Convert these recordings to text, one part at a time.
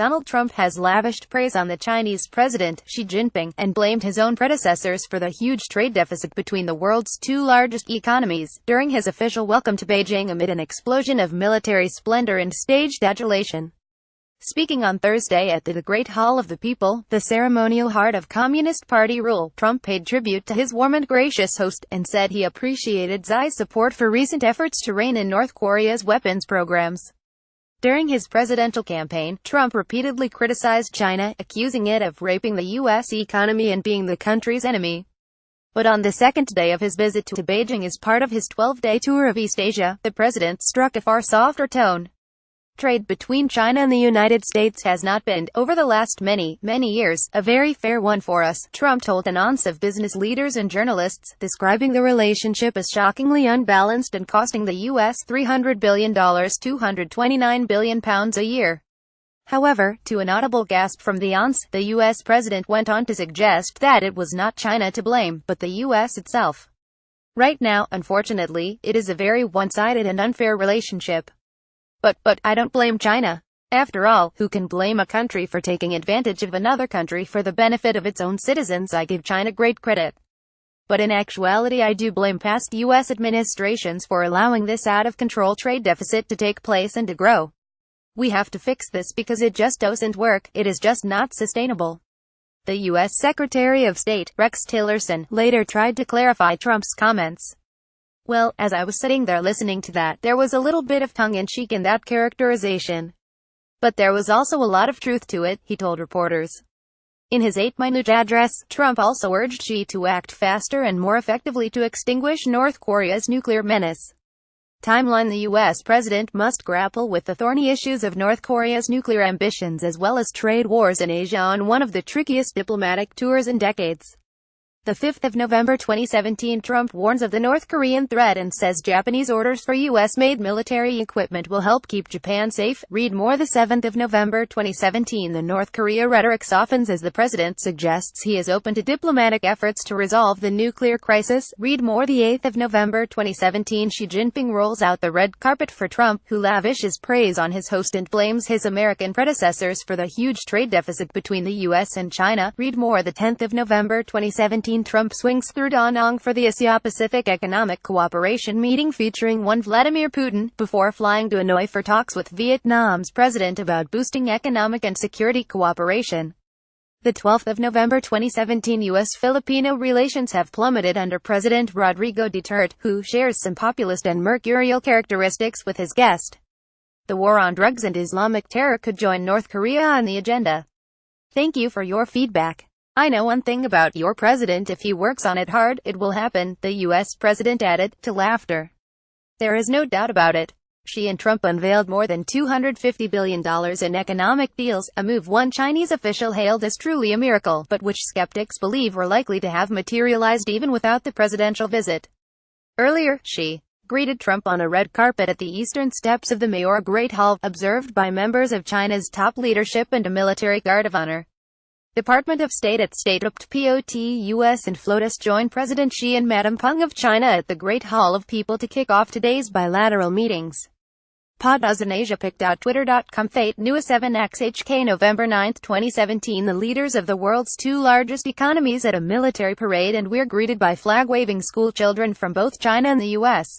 Donald Trump has lavished praise on the Chinese President, Xi Jinping, and blamed his own predecessors for the huge trade deficit between the world's two largest economies, during his official welcome to Beijing amid an explosion of military splendor and staged adulation. Speaking on Thursday at the Great Hall of the People, the ceremonial heart of Communist Party rule, Trump paid tribute to his warm and gracious host, and said he appreciated Xi's support for recent efforts to rein in North Korea's weapons programs. During his presidential campaign, Trump repeatedly criticized China, accusing it of raping the U.S. economy and being the country's enemy. But on the second day of his visit to Beijing as part of his 12-day tour of East Asia, the president struck a far softer tone. Trade between China and the United States has not been, over the last many years, a very fair one for us, Trump told an audience of business leaders and journalists, describing the relationship as shockingly unbalanced and costing the U.S. $300 billion, £229 billion a year. However, to an audible gasp from the audience, the U.S. president went on to suggest that it was not China to blame, but the U.S. itself. Right now, unfortunately, it is a very one-sided and unfair relationship. But I don't blame China. After all, who can blame a country for taking advantage of another country for the benefit of its own citizens? I give China great credit. But in actuality, I do blame past U.S. administrations for allowing this out-of-control trade deficit to take place and to grow. We have to fix this because it just doesn't work, it is just not sustainable. The U.S. Secretary of State, Rex Tillerson, later tried to clarify Trump's comments. Well, as I was sitting there listening to that, there was a little bit of tongue-in-cheek in that characterization. But there was also a lot of truth to it, he told reporters. In his 8-minute address, Trump also urged Xi to act faster and more effectively to extinguish North Korea's nuclear menace. Timeline: the U.S. president must grapple with the thorny issues of North Korea's nuclear ambitions as well as trade wars in Asia on one of the trickiest diplomatic tours in decades. The 5th of November 2017, Trump warns of the North Korean threat and says Japanese orders for U.S.-made military equipment will help keep Japan safe. Read more. The 7th of November 2017, the North Korea rhetoric softens as the president suggests he is open to diplomatic efforts to resolve the nuclear crisis. Read more. The 8th of November 2017, Xi Jinping rolls out the red carpet for Trump, who lavishes praise on his host and blames his American predecessors for the huge trade deficit between the U.S. and China. Read more. The 10th of November 2017, Trump swings through Da Nang for the Asia-Pacific Economic Cooperation meeting featuring one Vladimir Putin, before flying to Hanoi for talks with Vietnam's president about boosting economic and security cooperation. The 12th of November 2017, U.S.-Filipino relations have plummeted under President Rodrigo Duterte, who shares some populist and mercurial characteristics with his guest. The war on drugs and Islamic terror could join North Korea on the agenda. Thank you for your feedback. I know one thing about your president: if he works on it hard, it will happen, the U.S. president added, to laughter. There is no doubt about it. Xi and Trump unveiled more than $250 billion in economic deals, a move one Chinese official hailed as truly a miracle, but which skeptics believe were likely to have materialized even without the presidential visit. Earlier, Xi greeted Trump on a red carpet at the eastern steps of the Mayor Great Hall, observed by members of China's top leadership and a military guard of honor. Department of State at U.S. and FLOTUS joined President Xi and Madam Peng of China at the Great Hall of People to kick off today's bilateral meetings. Pod in Asia picked out Twitter.com Fate News 7XHK November 9, 2017. The leaders of the world's two largest economies at a military parade, and we're greeted by flag-waving school children from both China and the U.S.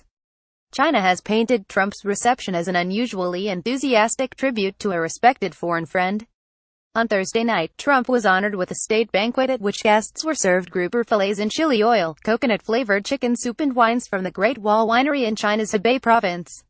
China has painted Trump's reception as an unusually enthusiastic tribute to a respected foreign friend. On Thursday night, Trump was honored with a state banquet at which guests were served grouper fillets in chili oil, coconut-flavored chicken soup and wines from the Great Wall Winery in China's Hebei province.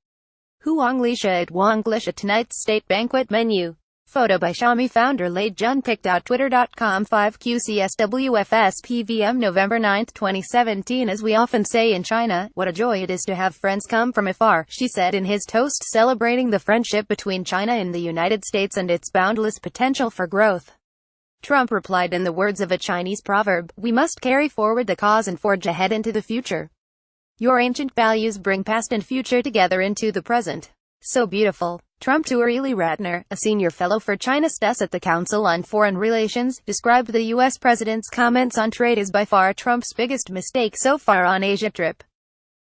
Huanglisha at Huanglisha tonight's state banquet menu. Photo by Xiaomi founder Lei Jun picked out Twitter.com 5QCSWFSPVM November 9, 2017. As we often say in China, what a joy it is to have friends come from afar, Xi said in his toast celebrating the friendship between China and the United States and its boundless potential for growth. Trump replied in the words of a Chinese proverb, "We must carry forward the cause and forge ahead into the future. Your ancient values bring past and future together into the present. So beautiful." Trump to Ely Ratner, a senior fellow for China Studies at the Council on Foreign Relations, described the U.S. president's comments on trade as by far Trump's biggest mistake so far on Asia trip.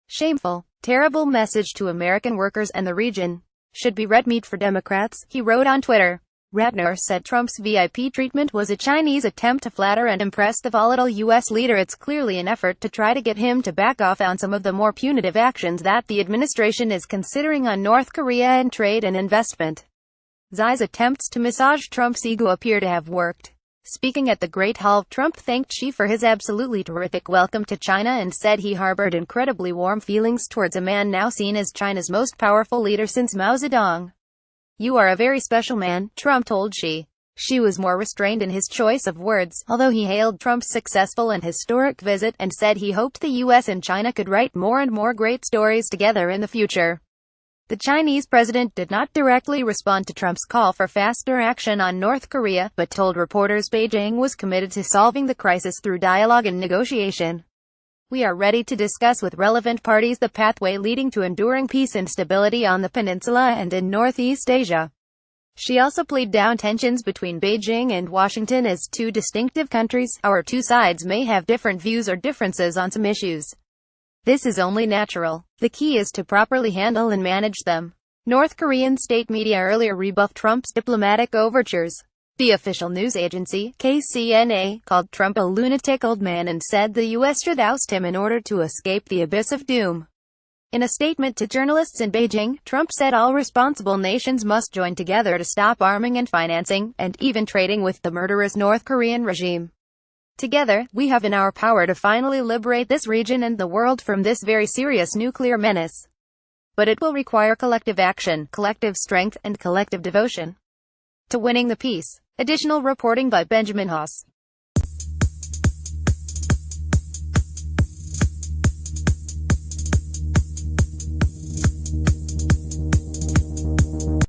Shameful, terrible message to American workers and the region. Should be red meat for Democrats, he wrote on Twitter. Ratner said Trump's VIP treatment was a Chinese attempt to flatter and impress the volatile U.S. leader. It's clearly an effort to try to get him to back off on some of the more punitive actions that the administration is considering on North Korea and trade and investment. Xi's attempts to massage Trump's ego appear to have worked. Speaking at the Great Hall, Trump thanked Xi for his absolutely terrific welcome to China and said he harbored incredibly warm feelings towards a man now seen as China's most powerful leader since Mao Zedong. "You are a very special man," Trump told Xi. Xi was more restrained in his choice of words, although he hailed Trump's successful and historic visit, and said he hoped the U.S. and China could write more and more great stories together in the future. The Chinese president did not directly respond to Trump's call for faster action on North Korea, but told reporters Beijing was committed to solving the crisis through dialogue and negotiation. "We are ready to discuss with relevant parties the pathway leading to enduring peace and stability on the peninsula and in Northeast Asia." She also played down tensions between Beijing and Washington as two distinctive countries. "Our two sides may have different views or differences on some issues. This is only natural. The key is to properly handle and manage them." North Korean state media earlier rebuffed Trump's diplomatic overtures. The official news agency, KCNA, called Trump a lunatic old man and said the U.S. should oust him in order to escape the abyss of doom. In a statement to journalists in Beijing, Trump said all responsible nations must join together to stop arming and financing, and even trading with the murderous North Korean regime. "Together, we have in our power to finally liberate this region and the world from this very serious nuclear menace. But it will require collective action, collective strength, and collective devotion to winning the peace." Additional reporting by Benjamin Haas.